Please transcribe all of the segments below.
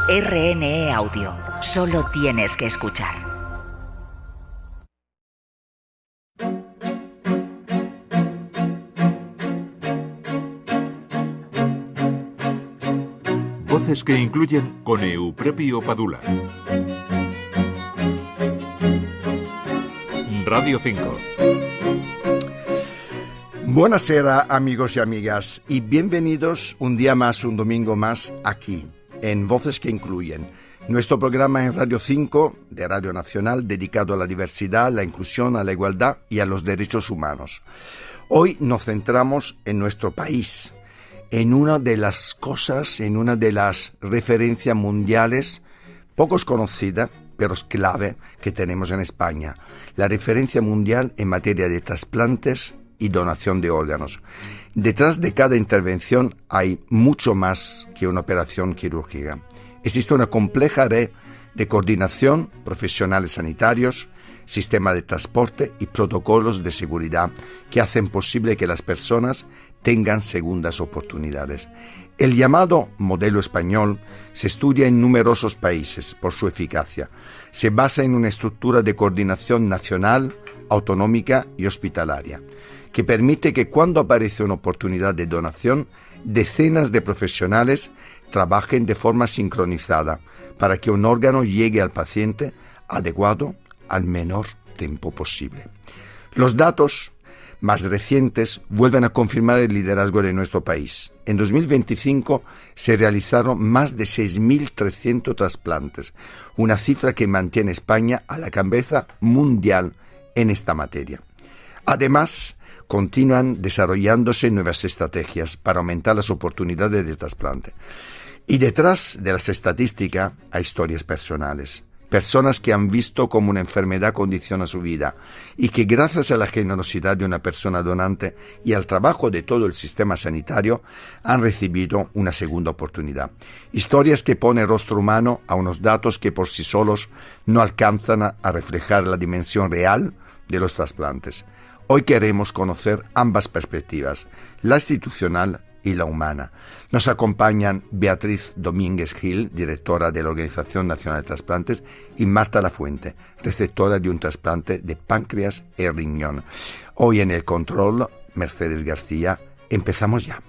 RNE Audio. Solo tienes que escuchar. Voces que incluyen con Eupropio Padula. Radio 5. Buonasera, amigos y amigas, y bienvenidos un día más, un domingo más, aquí, en Voces que Incluyen, nuestro programa en Radio 5 de Radio Nacional dedicado a la diversidad, la inclusión, a la igualdad y a los derechos humanos. Hoy nos centramos en nuestro país, en una de las cosas, en una de las referencias mundiales pocos conocidas, pero es clave, que tenemos en España, la referencia mundial en materia de trasplantes y donación de órganos. Detrás de cada intervención hay mucho más que una operación quirúrgica. Existe una compleja red de coordinación, profesionales sanitarios, sistema de transporte y protocolos de seguridad que hacen posible que las personas tengan segundas oportunidades. El llamado modelo español se estudia en numerosos países por su eficacia. Se basa en una estructura de coordinación nacional, autonómica y hospitalaria, que permite que cuando aparece una oportunidad de donación, decenas de profesionales trabajen de forma sincronizada para que un órgano llegue al paciente adecuado al menor tiempo posible. Los datos más recientes vuelven a confirmar el liderazgo de nuestro país. En 2025 se realizaron más de 6.300 trasplantes, una cifra que mantiene España a la cabeza mundial en esta materia. Además, continúan desarrollándose nuevas estrategias para aumentar las oportunidades de trasplante. Y detrás de las estadísticas hay historias personales. Personas que han visto cómo una enfermedad condiciona su vida y que gracias a la generosidad de una persona donante y al trabajo de todo el sistema sanitario han recibido una segunda oportunidad. Historias que ponen rostro humano a unos datos que por sí solos no alcanzan a reflejar la dimensión real de los trasplantes. Hoy queremos conocer ambas perspectivas, la institucional y la humana. Nos acompañan Beatriz Domínguez Gil, directora de la Organización Nacional de Trasplantes, y Marta Lafuente, receptora de un trasplante de páncreas y riñón. Hoy en el control, Mercedes García. Empezamos ya.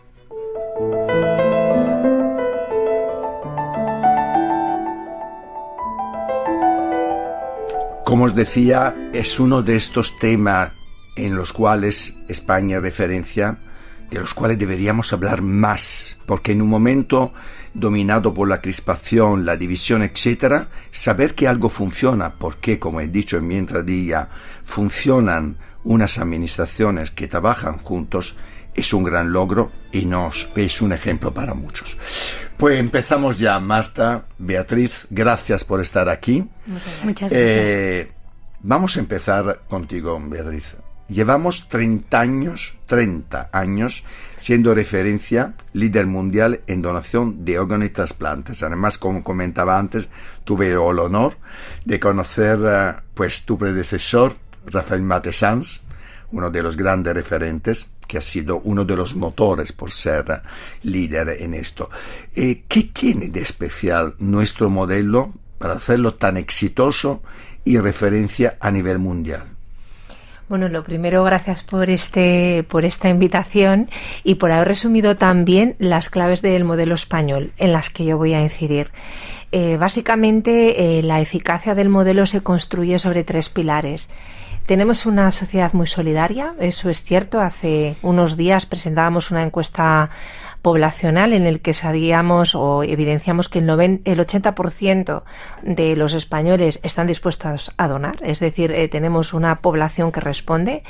Como os decía, es uno de estos temas en los cuales España referencia, de los cuales deberíamos hablar más, porque en un momento dominado por la crispación, la división, etc., saber que algo funciona, porque, como he dicho en mi entradilla, funcionan unas administraciones que trabajan juntos, es un gran logro y es un ejemplo para muchos. Pues empezamos ya, Marta, Beatriz, gracias por estar aquí. Muchas gracias. Vamos a empezar contigo, Beatriz. Llevamos 30 años siendo referencia, líder mundial en donación de órganos y trasplantes. Además, como comentaba antes, tuve el honor de conocer tu predecesor, Rafael Matessans, uno de los grandes referentes, que ha sido uno de los motores por ser líder en esto. ¿Qué tiene de especial nuestro modelo para hacerlo tan exitoso y referencia a nivel mundial? Bueno, lo primero, gracias por esta invitación y por haber resumido también las claves del modelo español en las que yo voy a incidir. Básicamente, la eficacia del modelo se construye sobre 3 pilares. Tenemos una sociedad muy solidaria, eso es cierto. Hace unos días presentábamos una encuesta poblacional en el que sabíamos o evidenciamos que el 80% de los españoles están dispuestos a donar, es decir, tenemos una población que responde.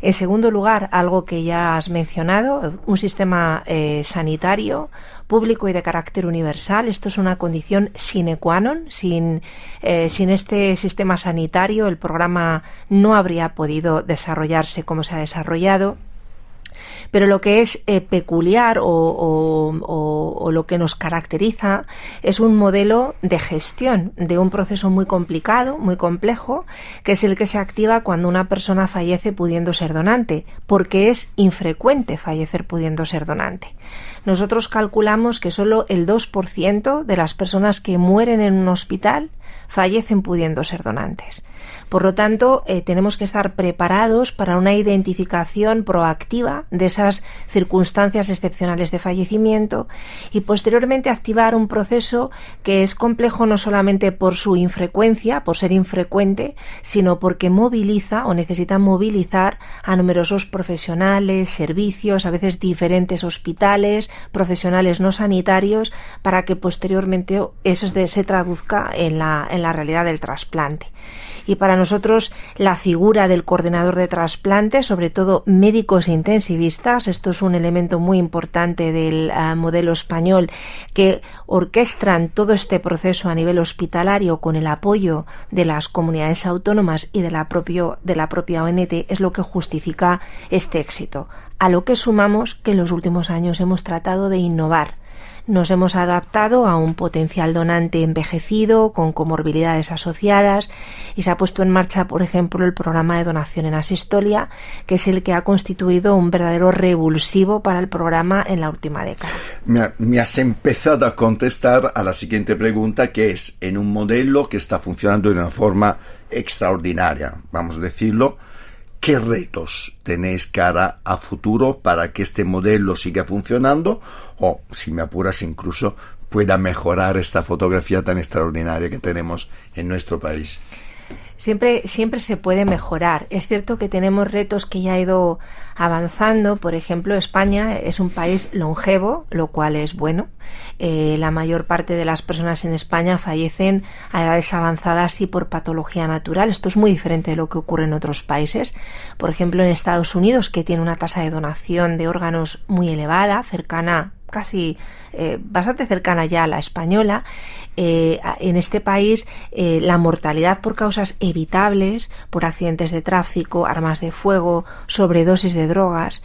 En segundo lugar, algo que ya has mencionado, un sistema sanitario público y de carácter universal. Esto es una condición sine qua non. Sin este sistema sanitario, el programa no habría podido desarrollarse como se ha desarrollado. Pero lo que es peculiar o lo que nos caracteriza es un modelo de gestión de un proceso muy complicado, muy complejo, que es el que se activa cuando una persona fallece pudiendo ser donante, porque es infrecuente fallecer pudiendo ser donante. Nosotros calculamos que solo el 2% de las personas que mueren en un hospital fallecen pudiendo ser donantes. Por lo tanto, tenemos que estar preparados para una identificación proactiva de esas circunstancias excepcionales de fallecimiento y posteriormente activar un proceso que es complejo no solamente por su infrecuencia, por ser infrecuente, sino porque moviliza o necesita movilizar a numerosos profesionales, servicios, a veces diferentes hospitales, profesionales no sanitarios, para que posteriormente eso se traduzca en la realidad del trasplante. Y para nosotros la figura del coordinador de trasplante, sobre todo médicos intensivistas, esto es un elemento muy importante del modelo español, que orquestan todo este proceso a nivel hospitalario con el apoyo de las comunidades autónomas y de la propia ONT, es lo que justifica este éxito. A lo que sumamos que en los últimos años hemos tratado de innovar. Nos hemos adaptado a un potencial donante envejecido, con comorbilidades asociadas, y se ha puesto en marcha, por ejemplo, el programa de donación en asistolia, que es el que ha constituido un verdadero revulsivo para el programa en la última década. Me has empezado a contestar a la siguiente pregunta, que es, en un modelo que está funcionando de una forma extraordinaria, vamos a decirlo, ¿qué retos tenéis cara a futuro para que este modelo siga funcionando o, si me apuras, incluso pueda mejorar esta fotografía tan extraordinaria que tenemos en nuestro país? Siempre se puede mejorar. Es cierto que tenemos retos que ya ha ido avanzando. Por ejemplo, España es un país longevo, lo cual es bueno. La mayor parte de las personas en España fallecen a edades avanzadas y por patología natural. Esto es muy diferente de lo que ocurre en otros países. Por ejemplo, en Estados Unidos, que tiene una tasa de donación de órganos muy elevada, bastante cercana ya a la española. En este país la mortalidad por causas evitables, por accidentes de tráfico, armas de fuego, sobredosis de drogas,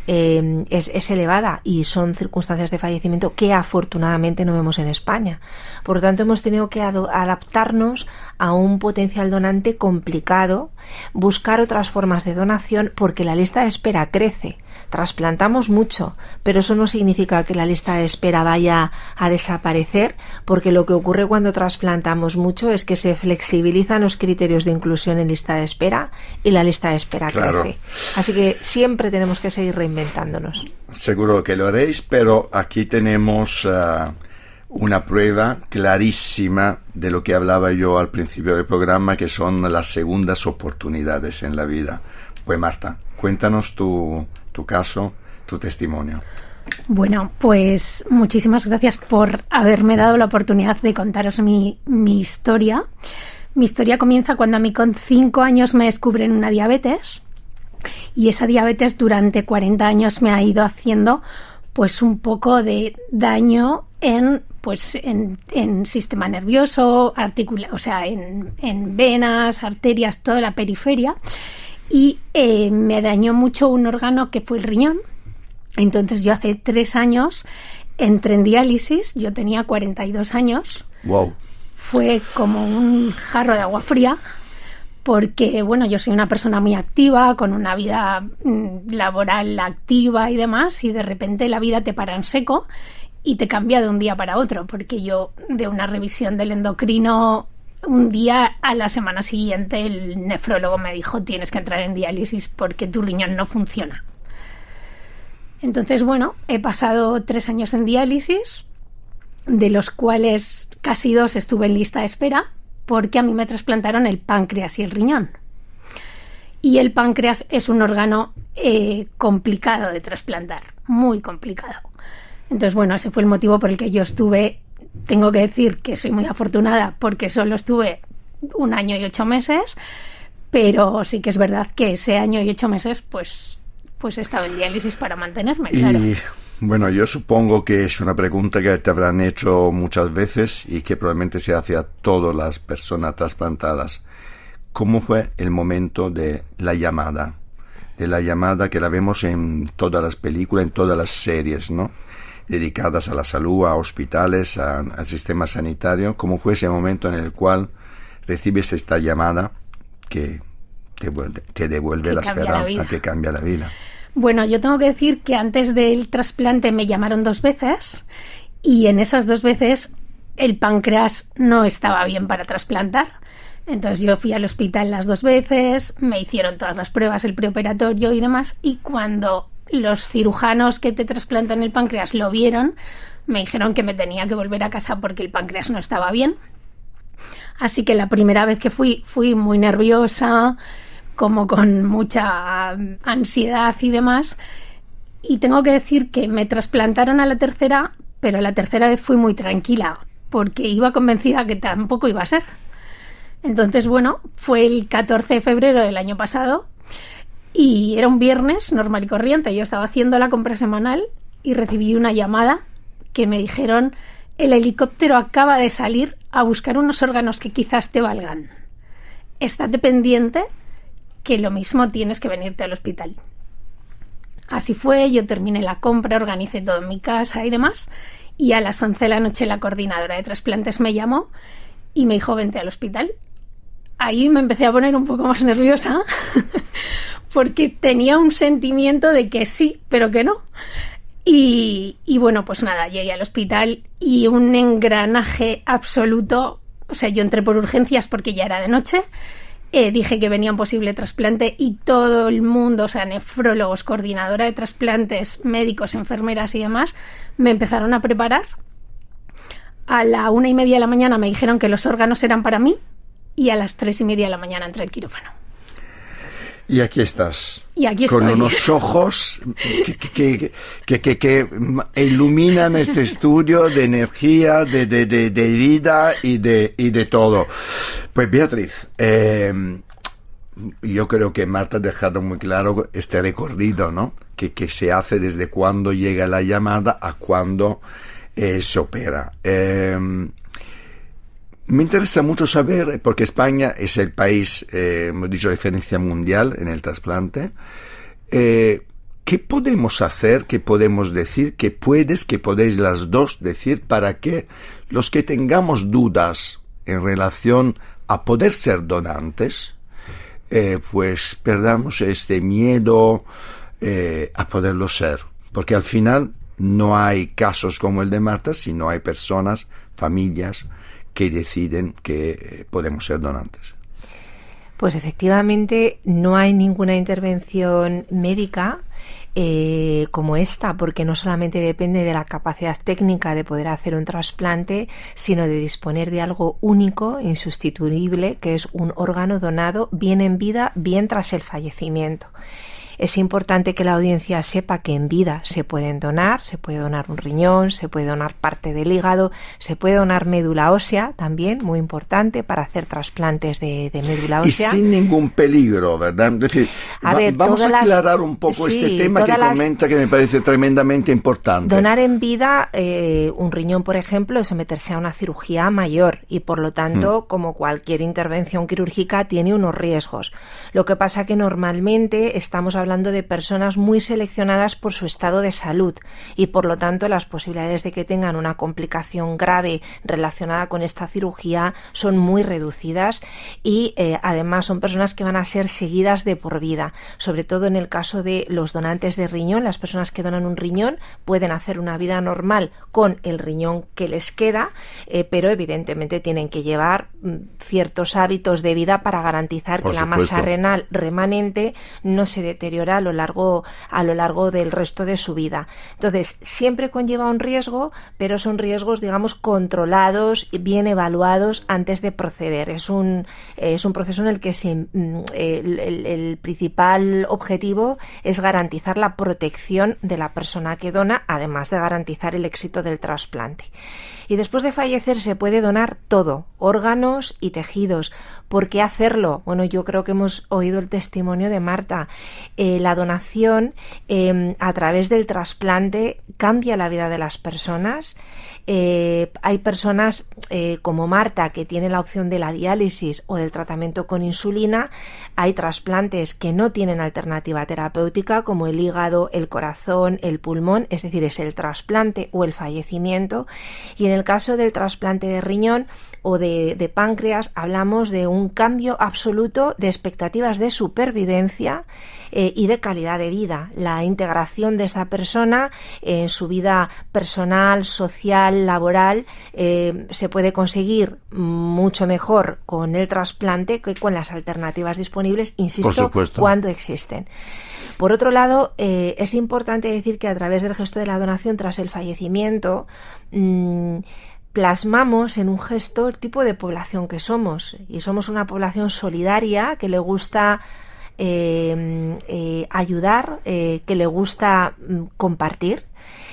es elevada, y son circunstancias de fallecimiento que afortunadamente no vemos en España. Por lo tanto, hemos tenido que adaptarnos a un potencial donante complicado, buscar otras formas de donación, porque la lista de espera crece. Trasplantamos mucho, pero eso no significa que la lista de espera vaya a desaparecer, porque lo que ocurre cuando trasplantamos mucho es que se flexibilizan los criterios de inclusión en lista de espera y la lista de espera crece. Así que siempre tenemos que seguir reinventándonos. Seguro que lo haréis, pero aquí tenemos una prueba clarísima de lo que hablaba yo al principio del programa, que son las segundas oportunidades en la vida. Pues Marta, cuéntanos tu caso, tu testimonio. Bueno, pues muchísimas gracias por haberme dado la oportunidad de contaros mi historia. Mi historia comienza cuando a mí con 5 años me descubren una diabetes, y esa diabetes durante 40 años me ha ido haciendo pues un poco de daño en sistema nervioso, en venas, arterias, toda la periferia. Y me dañó mucho un órgano que fue el riñón. Entonces yo hace 3 años entré en diálisis, yo tenía 42 años. Wow. Fue como un jarro de agua fría, porque bueno, yo soy una persona muy activa, con una vida laboral activa y demás, y de repente la vida te para en seco y te cambia de un día para otro, porque yo, de una revisión del endocrino, un día a la semana siguiente el nefrólogo me dijo: tienes que entrar en diálisis porque tu riñón no funciona. Entonces, bueno, he pasado 3 años en diálisis, de los cuales casi 2 estuve en lista de espera, porque a mí me trasplantaron el páncreas y el riñón. Y el páncreas es un órgano complicado de trasplantar, muy complicado. Entonces, bueno, ese fue el motivo por el que yo estuve. Tengo que decir que soy muy afortunada porque solo estuve 1 año y 8 meses, pero sí que es verdad que ese año y 8 meses pues he estado en diálisis para mantenerme, claro. Y bueno, yo supongo que es una pregunta que te habrán hecho muchas veces y que probablemente se hace a todas las personas trasplantadas. ¿Cómo fue el momento de la llamada? de la llamada que la vemos en todas las películas, en todas las series, ¿no? Dedicadas a la salud, a hospitales, al sistema sanitario. ¿Cómo fue ese momento en el cual recibes esta llamada que te devuelve la esperanza, que cambia la vida? Bueno, yo tengo que decir que antes del trasplante me llamaron 2 veces y en esas 2 veces el páncreas no estaba bien para trasplantar. Entonces yo fui al hospital las 2 veces, me hicieron todas las pruebas, el preoperatorio y demás, y cuando los cirujanos que te trasplantan el páncreas lo vieron, me dijeron que me tenía que volver a casa porque el páncreas no estaba bien. Así que la primera vez que fui muy nerviosa, como con mucha ansiedad y demás, y tengo que decir que me trasplantaron a la tercera, pero la tercera vez fui muy tranquila, porque iba convencida que tampoco iba a ser. Entonces, bueno, fue el 14 de febrero del año pasado y era un viernes normal y corriente. Yo estaba haciendo la compra semanal y recibí una llamada que me dijeron: el helicóptero acaba de salir a buscar unos órganos que quizás te valgan. Estate pendiente, que lo mismo tienes que venirte al hospital. Así fue, yo terminé la compra, organicé todo en mi casa y demás, y a las 11 de la noche la coordinadora de trasplantes me llamó y me dijo: vente al hospital. Ahí me empecé a poner un poco más nerviosa porque tenía un sentimiento de que sí, pero que no. Y bueno, pues nada, llegué al hospital y un engranaje absoluto. O sea, yo entré por urgencias porque ya era de noche, dije que venía un posible trasplante y todo el mundo, o sea, nefrólogos, coordinadora de trasplantes, médicos, enfermeras y demás, me empezaron a preparar. A la 1:30 de la mañana me dijeron que los órganos eran para mí y a las 3:30 de la mañana entré al quirófano. Y aquí estás. Y aquí con estoy. Unos ojos que iluminan este estudio de energía, de vida y de todo. Pues Beatriz, yo creo que Marta ha dejado muy claro este recorrido, ¿no? Que se hace desde cuando llega la llamada a cuando se opera. Me interesa mucho saber, porque España es el país, hemos dicho, referencia mundial en el trasplante. ¿Qué podemos hacer, qué podemos decir, qué podéis las dos decir para que los que tengamos dudas en relación a poder ser donantes, pues perdamos este miedo a poderlo ser? Porque al final no hay casos como el de Marta, sino hay personas, familias, que deciden que podemos ser donantes. Pues efectivamente no hay ninguna intervención médica como esta, porque no solamente depende de la capacidad técnica de poder hacer un trasplante, sino de disponer de algo único, insustituible, que es un órgano donado bien en vida, bien tras el fallecimiento. Es importante que la audiencia sepa que en vida se pueden donar, se puede donar un riñón, se puede donar parte del hígado, se puede donar médula ósea también, muy importante para hacer trasplantes de médula ósea. Y sin ningún peligro, ¿verdad? Es decir, vamos a aclarar un poco este tema que comenta, que me parece tremendamente importante. Donar en vida un riñón, por ejemplo, es someterse a una cirugía mayor y por lo tanto, como cualquier intervención quirúrgica, tiene unos riesgos. Lo que pasa que normalmente estamos hablando de personas muy seleccionadas por su estado de salud y por lo tanto las posibilidades de que tengan una complicación grave relacionada con esta cirugía son muy reducidas y además son personas que van a ser seguidas de por vida. Sobre todo en el caso de los donantes de riñón, las personas que donan un riñón pueden hacer una vida normal con el riñón que les queda, pero evidentemente tienen que llevar ciertos hábitos de vida para garantizar que la masa renal remanente no se deteriore a lo largo del resto de su vida. Entonces, siempre conlleva un riesgo, pero son riesgos, digamos, controlados y bien evaluados antes de proceder. Es un proceso en el que el principal objetivo es garantizar la protección de la persona que dona, además de garantizar el éxito del trasplante. Y después de fallecer se puede donar todo, órganos y tejidos. ¿Por qué hacerlo? Bueno, yo creo que hemos oído el testimonio de Marta. La donación a través del trasplante cambia la vida de las personas. Hay personas como Marta, que tiene la opción de la diálisis o del tratamiento con insulina, hay trasplantes que no tienen alternativa terapéutica, como el hígado, el corazón, el pulmón, es decir, es el trasplante o el fallecimiento. Y en el caso del trasplante de riñón o de páncreas, hablamos de un cambio absoluto de expectativas de supervivencia y de calidad de vida. La integración de esa persona en su vida personal, social, laboral, se puede conseguir mucho mejor con el trasplante que con las alternativas disponibles, insisto, cuando existen. Por otro lado, es importante decir que a través del gesto de la donación tras el fallecimiento, plasmamos en un gesto el tipo de población que somos, y somos una población solidaria que le gusta ayudar, que le gusta compartir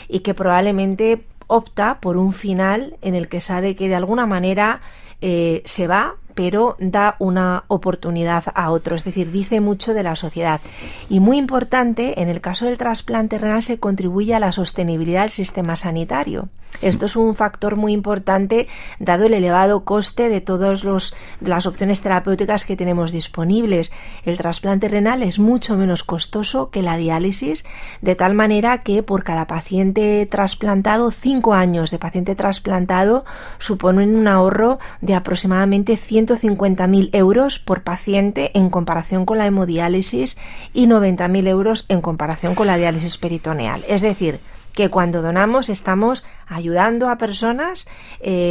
y que probablemente opta por un final en el que sabe que de alguna manera se va, pero da una oportunidad a otro, es decir, dice mucho de la sociedad. Y muy importante, en el caso del trasplante renal se contribuye a la sostenibilidad del sistema sanitario. Esto es un factor muy importante dado el elevado coste de todas las opciones terapéuticas que tenemos disponibles. El trasplante renal es mucho menos costoso que la diálisis, de tal manera que por cada paciente trasplantado, 5 años de paciente trasplantado suponen un ahorro de aproximadamente 150.000 euros por paciente en comparación con la hemodiálisis y 90.000 euros en comparación con la diálisis peritoneal. Es decir, que cuando donamos estamos ayudando a personas.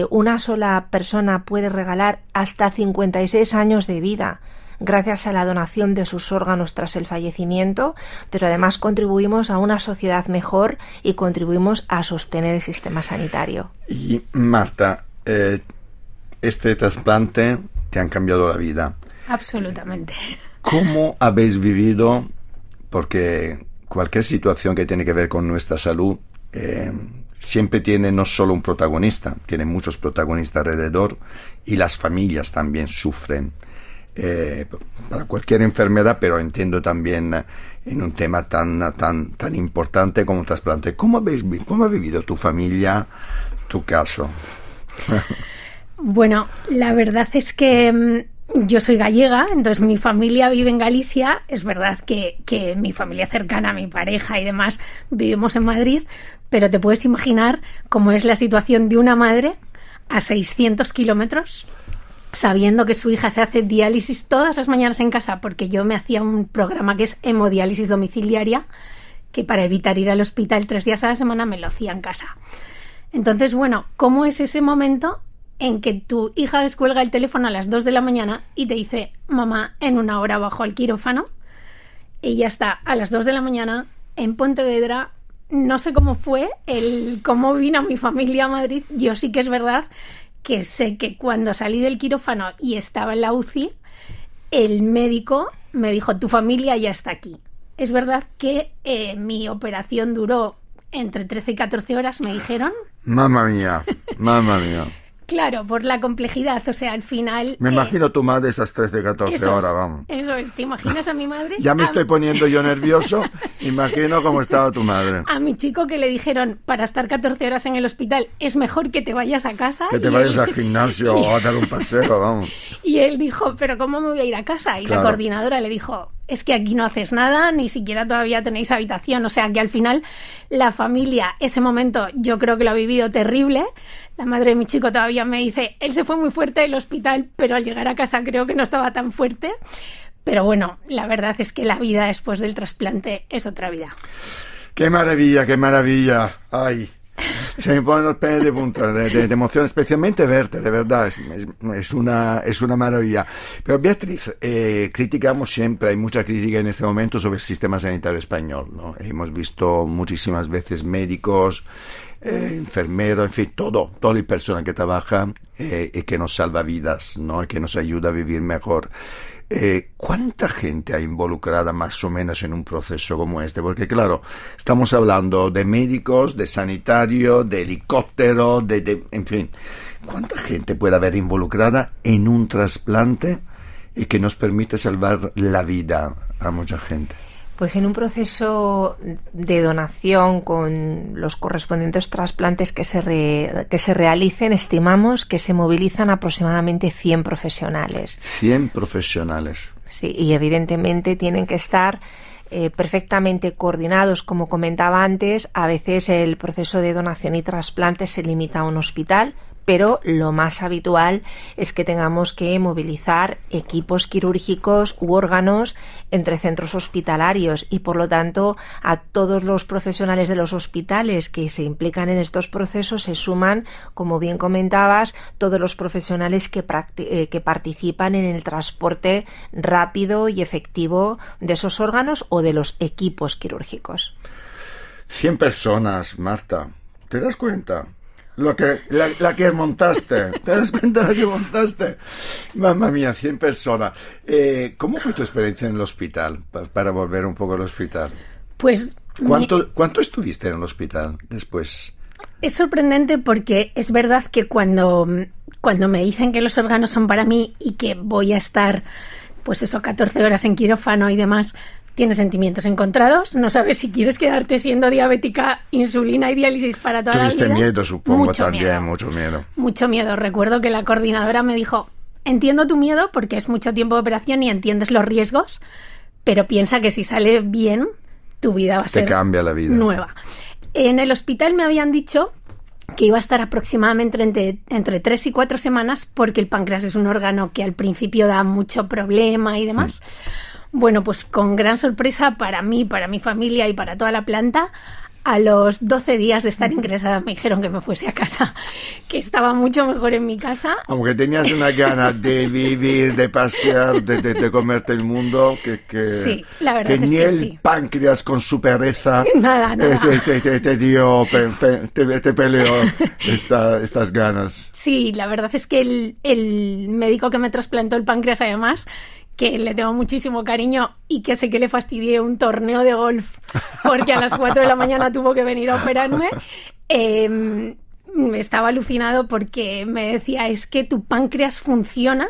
Una sola persona puede regalar hasta 56 años de vida gracias a la donación de sus órganos tras el fallecimiento, pero además contribuimos a una sociedad mejor y contribuimos a sostener el sistema sanitario. Y Marta, este trasplante te han cambiado la vida. Absolutamente. ¿Cómo habéis vivido? Porque cualquier situación que tiene que ver con nuestra salud siempre tiene no solo un protagonista, tiene muchos protagonistas alrededor, y las familias también sufren para cualquier enfermedad, pero entiendo también en un tema tan importante como un trasplante. ¿Cómo ha vivido tu familia tu caso? Bueno, la verdad es que yo soy gallega, entonces mi familia vive en Galicia. Es verdad que mi familia cercana, mi pareja y demás, vivimos en Madrid, pero te puedes imaginar cómo es la situación de una madre a 600 kilómetros, sabiendo que su hija se hace diálisis todas las mañanas en casa, porque yo me hacía un programa que es hemodiálisis domiciliaria, que para evitar ir al hospital 3 días a la semana me lo hacía en casa. Entonces, bueno, ¿cómo es ese momento en que tu hija descuelga el teléfono a las 2 de la mañana y te dice: mamá, en 1 hora bajo al quirófano? Ella está a las 2 de la mañana en Pontevedra. No sé cómo fue, cómo vino mi familia a Madrid. Yo sí que es verdad que sé que cuando salí del quirófano y estaba en la UCI, el médico me dijo: tu familia ya está aquí. Es verdad que mi operación duró entre 13 y 14 horas, me dijeron. Mamma mía, mamma mía. Claro, por la complejidad, o sea, al final... Me imagino tu madre esas 13, 14 horas, vamos. Eso es, ¿te imaginas a mi madre? Ya me estoy poniendo yo nervioso, imagino cómo estaba tu madre. A mi chico que le dijeron, para estar 14 horas en el hospital, es mejor que te vayas a casa. Que te vayas al gimnasio o a dar un paseo, vamos. Y él dijo, ¿pero cómo me voy a ir a casa? Y claro, la coordinadora le dijo, es que aquí no haces nada, ni siquiera todavía tenéis habitación. O sea, que al final la familia, ese momento, yo creo que lo ha vivido terrible. La madre de mi chico todavía me dice, él se fue muy fuerte del hospital, pero al llegar a casa creo que no estaba tan fuerte. Pero bueno, la verdad es que la vida después del trasplante es otra vida. ¡Qué maravilla, qué maravilla! ¡Ay! Se me ponen los pelos de punta de emoción, especialmente verte, de verdad, es una maravilla. Pero Beatriz, criticamos siempre, hay mucha crítica en este momento sobre el sistema sanitario español, ¿no? Hemos visto muchísimas veces médicos, enfermeros, en fin, todo el personal que trabaja y que nos salva vidas, ¿no? Y que nos ayuda a vivir mejor. ¿Cuánta gente hay involucrada más o menos en un proceso como este? Porque claro, estamos hablando de médicos, de sanitarios, de helicópteros, en fin, ¿cuánta gente puede haber involucrada en un trasplante y que nos permite salvar la vida a mucha gente? Pues en un proceso de donación con los correspondientes trasplantes que se realicen, estimamos que se movilizan aproximadamente 100 profesionales. 100 profesionales. Sí, y evidentemente tienen que estar perfectamente coordinados, como comentaba antes. A veces el proceso de donación y trasplante se limita a un hospital, pero lo más habitual es que tengamos que movilizar equipos quirúrgicos u órganos entre centros hospitalarios y, por lo tanto, a todos los profesionales de los hospitales que se implican en estos procesos se suman, como bien comentabas, todos los profesionales que participan en el transporte rápido y efectivo de esos órganos o de los equipos quirúrgicos. 100 personas, Marta. ¿Te das cuenta? La que montaste. ¿Te das cuenta de la que montaste? Mamma mía, 100 personas. ¿Cómo fue tu experiencia en el hospital? Para volver un poco al hospital. Pues... ¿Cuánto estuviste en el hospital después? Es sorprendente porque es verdad que cuando me dicen que los órganos son para mí y que voy a estar, pues eso, 14 horas en quirófano y demás, tienes sentimientos encontrados, no sabes si quieres quedarte siendo diabética, insulina y diálisis para toda la vida. Tuviste miedo, supongo, mucho también, miedo. mucho miedo. Mucho miedo. Recuerdo que la coordinadora me dijo, entiendo tu miedo porque es mucho tiempo de operación y entiendes los riesgos, pero piensa que si sale bien, tu vida va a ser Te cambia la vida. Nueva. En el hospital me habían dicho que iba a estar aproximadamente entre 3 y 4 semanas porque el páncreas es un órgano que al principio da mucho problema y demás. Bueno, pues con gran sorpresa para mí, para mi familia y para toda la planta, a los 12 días de estar ingresada me dijeron que me fuese a casa, que estaba mucho mejor en mi casa. Aunque tenías una gana de vivir, de pasear, de comerte el mundo, que sí, la verdad que es ni que el sí. páncreas con su pereza Nada. te peleó estas ganas. Sí, la verdad es que el médico que me trasplantó el páncreas, además, que le tengo muchísimo cariño y que sé que le fastidié un torneo de golf porque a las 4 de la mañana tuvo que venir a operarme, estaba alucinado porque me decía, es que tu páncreas funciona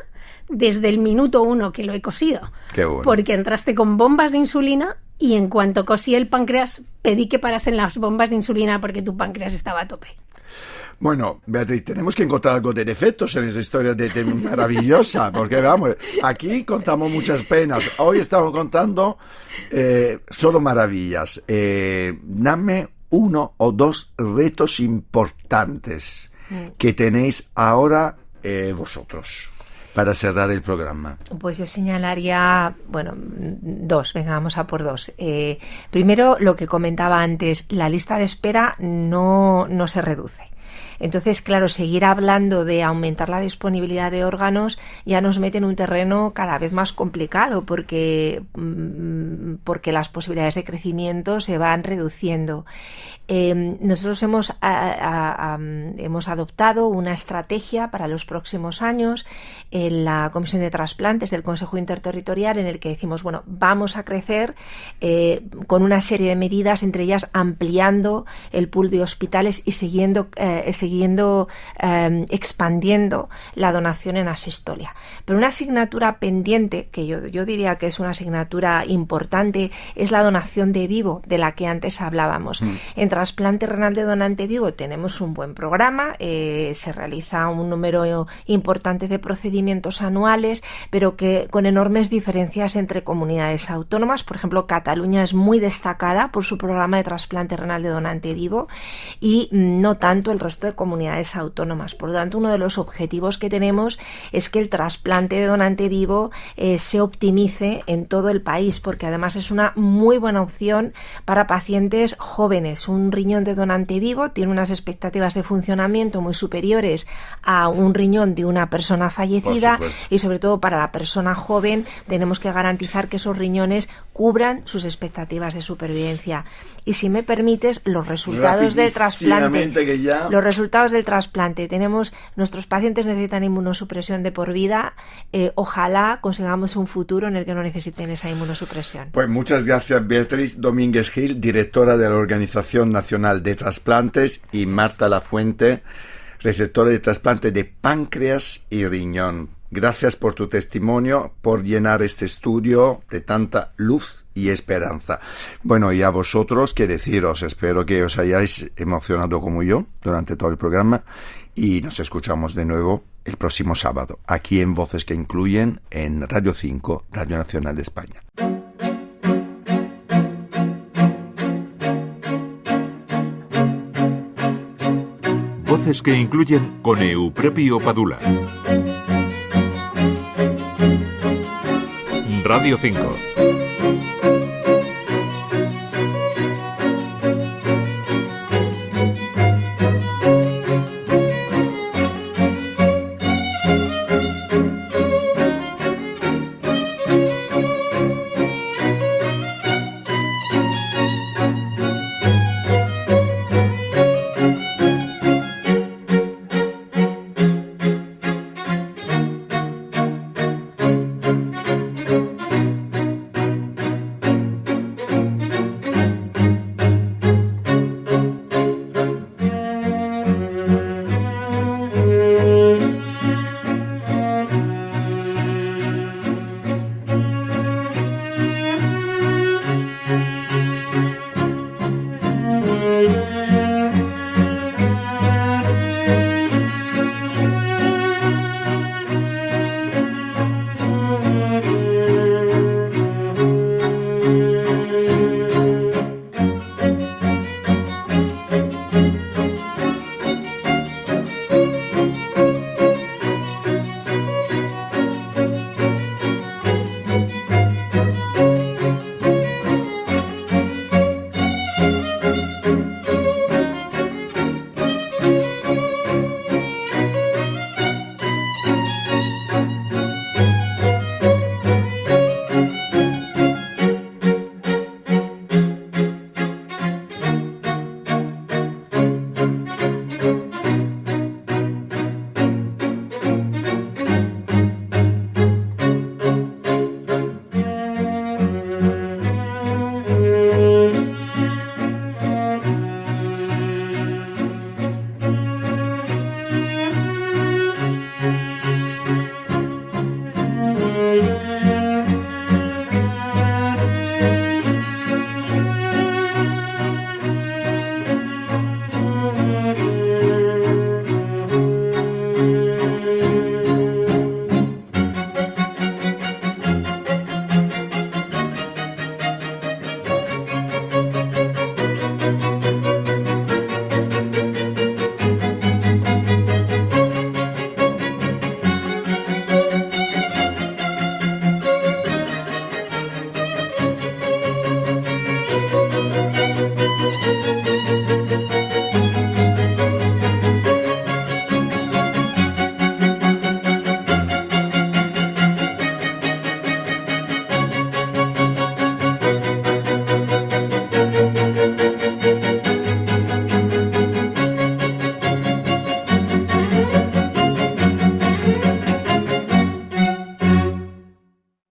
desde el minuto 1 que lo he cosido. Qué bueno. Porque entraste con bombas de insulina y en cuanto cosí el páncreas pedí que parasen las bombas de insulina porque tu páncreas estaba a tope. Bueno, Beatriz, tenemos que encontrar algo de defectos en esa historia maravillosa, porque vamos, aquí contamos muchas penas, hoy estamos contando solo maravillas. Dame 1 o 2 retos importantes que tenéis ahora vosotros para cerrar el programa. Pues yo señalaría, 2, venga, vamos a por 2. Primero, lo que comentaba antes, la lista de espera no se reduce. Entonces, claro, seguir hablando de aumentar la disponibilidad de órganos ya nos mete en un terreno cada vez más complicado porque las posibilidades de crecimiento se van reduciendo. Nosotros hemos adoptado una estrategia para los próximos años en la Comisión de Trasplantes del Consejo Interterritorial en el que decimos, vamos a crecer con una serie de medidas, entre ellas ampliando el pool de hospitales y siguiendo expandiendo la donación en asistolia. Pero una asignatura pendiente, que yo diría que es una asignatura importante, es la donación de vivo, de la que antes hablábamos. En trasplante renal de donante vivo tenemos un buen programa, se realiza un número importante de procedimientos anuales, pero que con enormes diferencias entre comunidades autónomas. Por ejemplo, Cataluña es muy destacada por su programa de trasplante renal de donante vivo y no tanto el resto de comunidades autónomas. Por lo tanto, uno de los objetivos que tenemos es que el trasplante de donante vivo se optimice en todo el país, porque además es una muy buena opción para pacientes jóvenes. Un riñón de donante vivo tiene unas expectativas de funcionamiento muy superiores a un riñón de una persona fallecida y sobre todo para la persona joven tenemos que garantizar que esos riñones cubran sus expectativas de supervivencia. Y si me permites, los resultados del trasplante. Los resultados del trasplante. Nuestros pacientes necesitan inmunosupresión de por vida. Ojalá consigamos un futuro en el que no necesiten esa inmunosupresión. Pues muchas gracias, Beatriz Domínguez Gil, directora de la Organización Nacional de Trasplantes, y Marta Lafuente, receptora de trasplante de páncreas y riñón. Gracias por tu testimonio, por llenar este estudio de tanta luz y esperanza. Bueno, y a vosotros, qué deciros, espero que os hayáis emocionado como yo durante todo el programa y nos escuchamos de nuevo el próximo sábado, aquí en Voces que Incluyen, en Radio 5, Radio Nacional de España. Voces que Incluyen con Eupropio Padula. Radio 5.